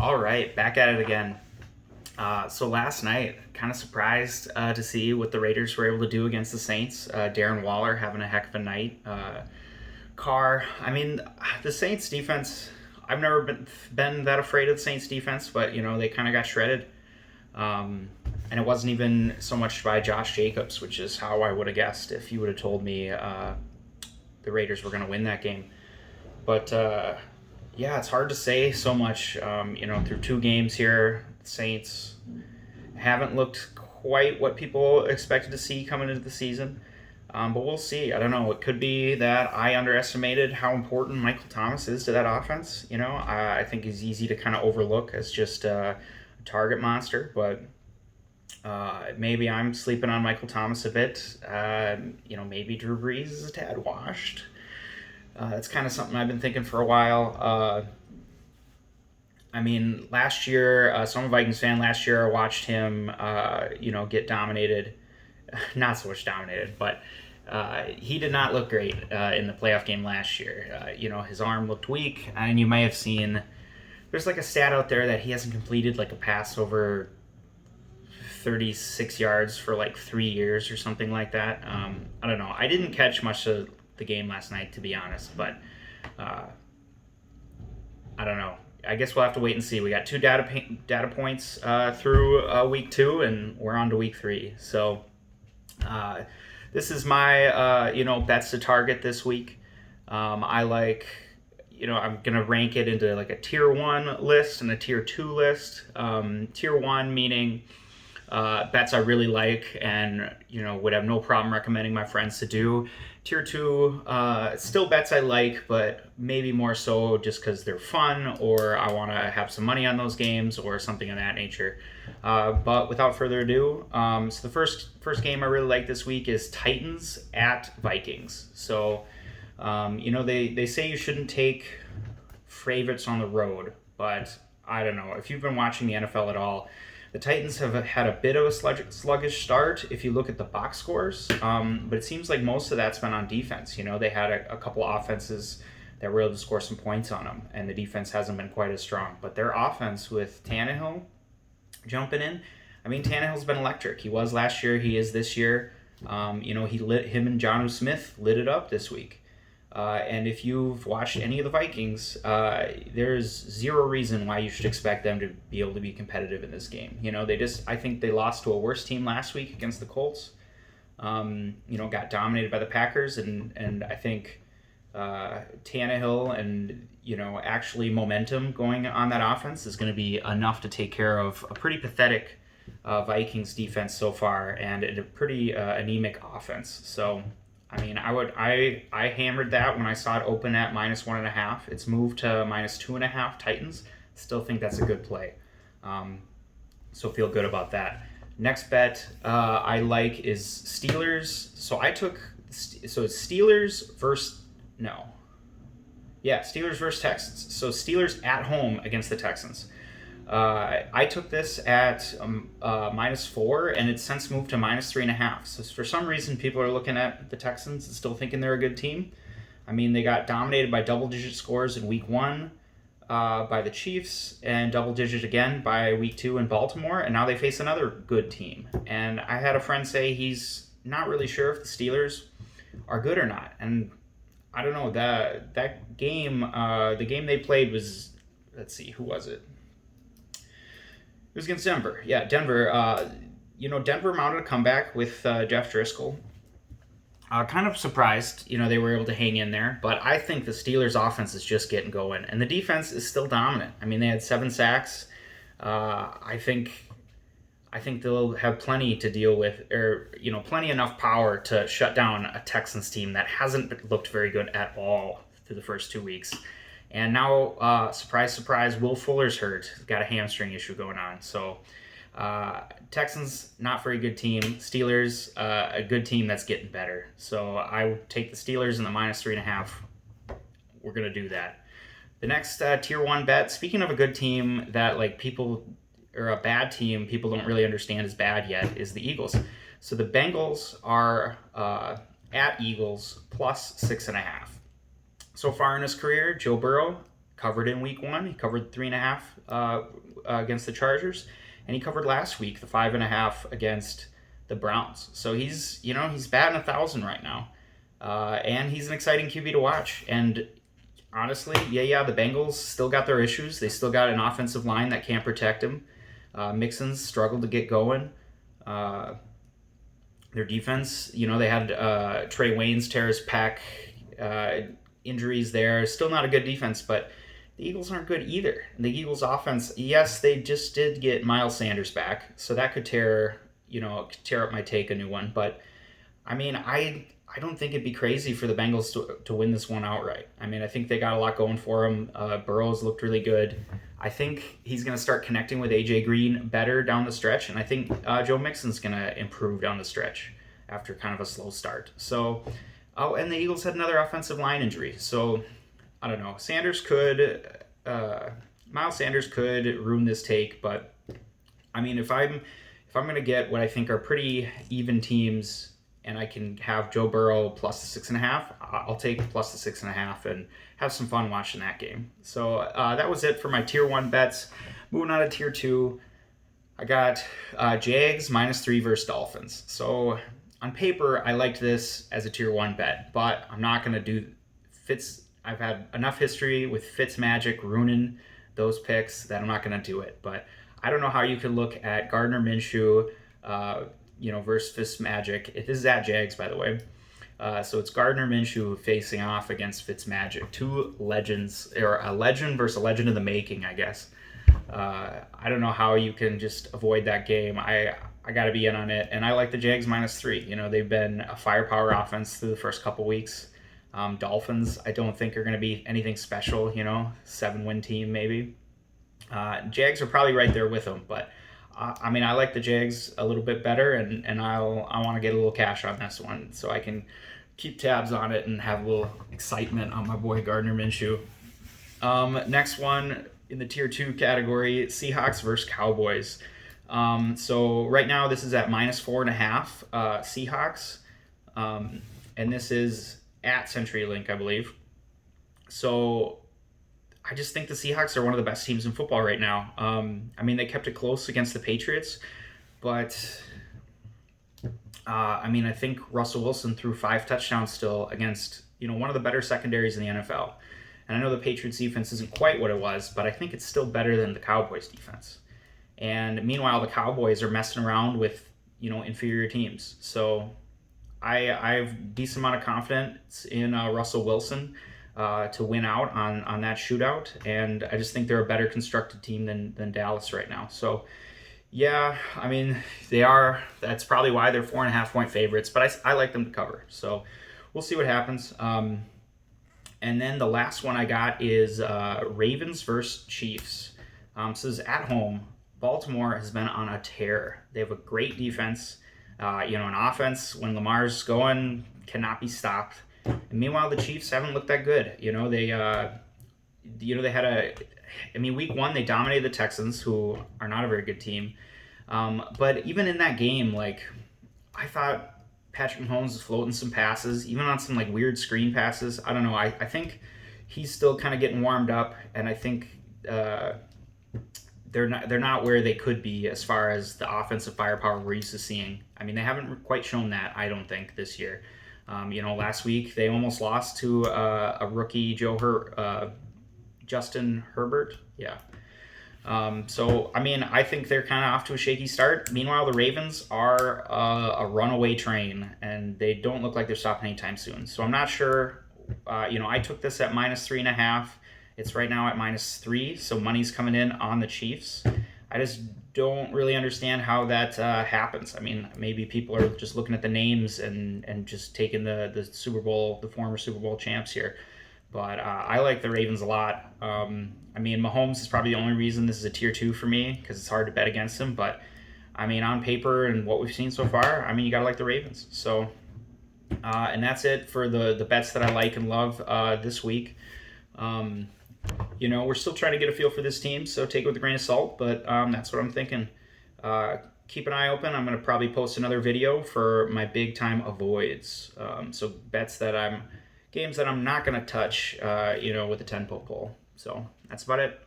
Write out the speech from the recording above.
All right, back at it again. So last night, kind of surprised to see what the Raiders were able to do against the Saints. Darren Waller having a heck of a night. Carr, I mean, the Saints defense. I've never been that afraid of the Saints defense, but they kind of got shredded. And it wasn't even so much by Josh Jacobs, which is how I would have guessed if you would have told me the Raiders were going to win that game. But yeah, it's hard to say so much. Through two games here, the Saints haven't looked quite what people expected to see coming into the season. But we'll see. I don't know. It could be that I underestimated how important Michael Thomas is to that offense. I think he's easy to kind of overlook as just a target monster. But maybe I'm sleeping on Michael Thomas a bit. Maybe Drew Brees is a tad washed. That's kind of something I've been thinking for a while. Last year, so I'm a Vikings fan. Last year, I watched him, get dominated. Not so much dominated, but he did not look great in the playoff game last year. His arm looked weak, and you may have seen there's like a stat out there that he hasn't completed like a pass over 36 yards for like 3 years or something like that. I don't know. I didn't catch much of the game last night, to be honest, but I don't know. I guess we'll have to wait and see. We got two data points through week 2, and we're on to week 3. So this is my bets to target this week. I like. I'm gonna rank it into like a tier 1 list and a tier 2 list. Tier 1 meaning bets I really like and would have no problem recommending my friends to do. Tier 2, still bets I like, but maybe more so just because they're fun or I want to have some money on those games or something of that nature. But without further ado, so the first game I really like this week is Titans at Vikings. So they say you shouldn't take favorites on the road, but I don't know. If you've been watching the NFL at all, the Titans have had a bit of a sluggish start if you look at the box scores, but it seems like most of that's been on defense. They had a couple of offenses that were able to score some points on them, and the defense hasn't been quite as strong. But their offense with Tannehill jumping in, Tannehill's been electric. He was last year, he is this year. Him and Jonnu Smith lit it up this week. And if you've watched any of the Vikings, there's zero reason why you should expect them to be able to be competitive in this game. I think they lost to a worse team last week against the Colts. Got dominated by the Packers, and I think Tannehill and actually momentum going on that offense is going to be enough to take care of a pretty pathetic Vikings defense so far and a pretty anemic offense. So. I hammered that when I saw it open at -1.5. It's moved to -2.5 Titans. Still think that's a good play. So feel good about that. Next bet I like is Steelers. It's Steelers versus Steelers versus Texans. So Steelers at home against the Texans. I took this at -4, and it's since moved to -3.5. So for some reason, people are looking at the Texans and still thinking they're a good team. They got dominated by double-digit scores in Week 1 by the Chiefs, and double-digit again by Week 2 in Baltimore, and now they face another good team. And I had a friend say he's not really sure if the Steelers are good or not. And I don't know, that game, the game they played was, let's see, who was it? It was against Denver. Yeah, Denver. Denver mounted a comeback with Jeff Driscoll. Kind of surprised, they were able to hang in there. But I think the Steelers' offense is just getting going, and the defense is still dominant. They had 7 sacks. I think they'll have plenty to deal with, or plenty enough power to shut down a Texans team that hasn't looked very good at all through the first 2 weeks. And now, surprise, surprise, Will Fuller's hurt. He's got a hamstring issue going on. So, Texans, not very good team. Steelers, a good team that's getting better. So, I would take the Steelers in the -3.5. We're going to do that. The next tier 1 bet, speaking of a good team that or a bad team people don't really understand is bad yet, is the Eagles. So, the Bengals are at Eagles +6.5. So far in his career, Joe Burrow covered in week 1. He covered 3.5 against the Chargers, and he covered last week the 5.5 against the Browns. So he's batting 1,000 right now, and he's an exciting QB to watch. And honestly, the Bengals still got their issues. They still got an offensive line that can't protect him. Mixon's struggled to get going. Their defense, they had Trey Waynes tear his pec, injuries there. Still not a good defense, but the Eagles aren't good either. The Eagles offense, yes, they just did get Miles Sanders back, so that could tear up my take a new one. But I mean, I don't think it'd be crazy for the Bengals to win this one outright. I mean, I think they got a lot going for them. Burrow's looked really good. I think he's going to start connecting with A.J. Green better down the stretch, and I think Joe Mixon's going to improve down the stretch after kind of a slow start. So, and the Eagles had another offensive line injury. So, I don't know. Miles Sanders could ruin this take, but I mean, if I'm going to get what I think are pretty even teams, and I can have Joe Burrow plus the 6.5, I'll take plus the 6.5 and have some fun watching that game. So that was it for my Tier 1 bets. Moving on to Tier 2, I got Jags -3 versus Dolphins. So on paper, I liked this as a Tier 1 bet, but I'm not going to do Fitz. I've had enough history with Fitz Magic ruining those picks that I'm not going to do it. But I don't know how you could look at Gardner Minshew, versus Fitzmagic. This is at Jags, by the way. So it's Gardner Minshew facing off against Fitzmagic. Two legends, or a legend versus a legend in the making, I guess. I don't know how you can just avoid that game. I got to be in on it. And I like the Jags -3. They've been a firepower offense through the first couple weeks. Dolphins, I don't think are going to be anything special, 7-win team maybe. Jags are probably right there with them, but I mean, I like the Jags a little bit better, and I want to get a little cash on this one so I can keep tabs on it and have a little excitement on my boy Gardner Minshew. Next one in the Tier 2 category, Seahawks versus Cowboys. So right now this is at -4.5 Seahawks, and this is at CenturyLink, I believe. So I just think the Seahawks are one of the best teams in football right now. I mean, they kept it close against the Patriots, but I think Russell Wilson threw 5 touchdowns still against, one of the better secondaries in the NFL. And I know the Patriots defense isn't quite what it was, but I think it's still better than the Cowboys defense. And meanwhile, the Cowboys are messing around with, inferior teams. So I have a decent amount of confidence in Russell Wilson to win out on that shootout, and I just think they're a better constructed team than Dallas right now. So, yeah, I mean, they are. That's probably why they're 4.5-point favorites, but I like them to cover. So we'll see what happens. And then the last one I got is Ravens versus Chiefs. So this is at home. Baltimore has been on a tear. They have a great defense. An offense, when Lamar's going, cannot be stopped. And meanwhile, the Chiefs haven't looked that good. They had week 1, they dominated the Texans, who are not a very good team. But even in that game, I thought Patrick Mahomes was floating some passes, even on some weird screen passes. I don't know. I think he's still kind of getting warmed up, and I think they're not where they could be as far as the offensive firepower we're used to seeing. I mean, they haven't quite shown that, I don't think, this year. Last week they almost lost to a rookie, Justin Herbert. Yeah. So, I think they're kind of off to a shaky start. Meanwhile, the Ravens are a runaway train, and they don't look like they're stopping anytime soon. So I'm not sure. I took this at -3.5. It's right now at -3, so money's coming in on the Chiefs. I just don't really understand how that happens. I mean, maybe people are just looking at the names and just taking the Super Bowl, the former Super Bowl champs here. But I like the Ravens a lot. Mahomes is probably the only reason this is a Tier 2 for me, because it's hard to bet against him. But, on paper and what we've seen so far, you got to like the Ravens. So, and that's it for the bets that I like and love this week. We're still trying to get a feel for this team, so take it with a grain of salt, but that's what I'm thinking. Keep an eye open. I'm going to probably post another video for my big-time avoids. So games that I'm not going to touch, with a 10-point poll. So that's about it.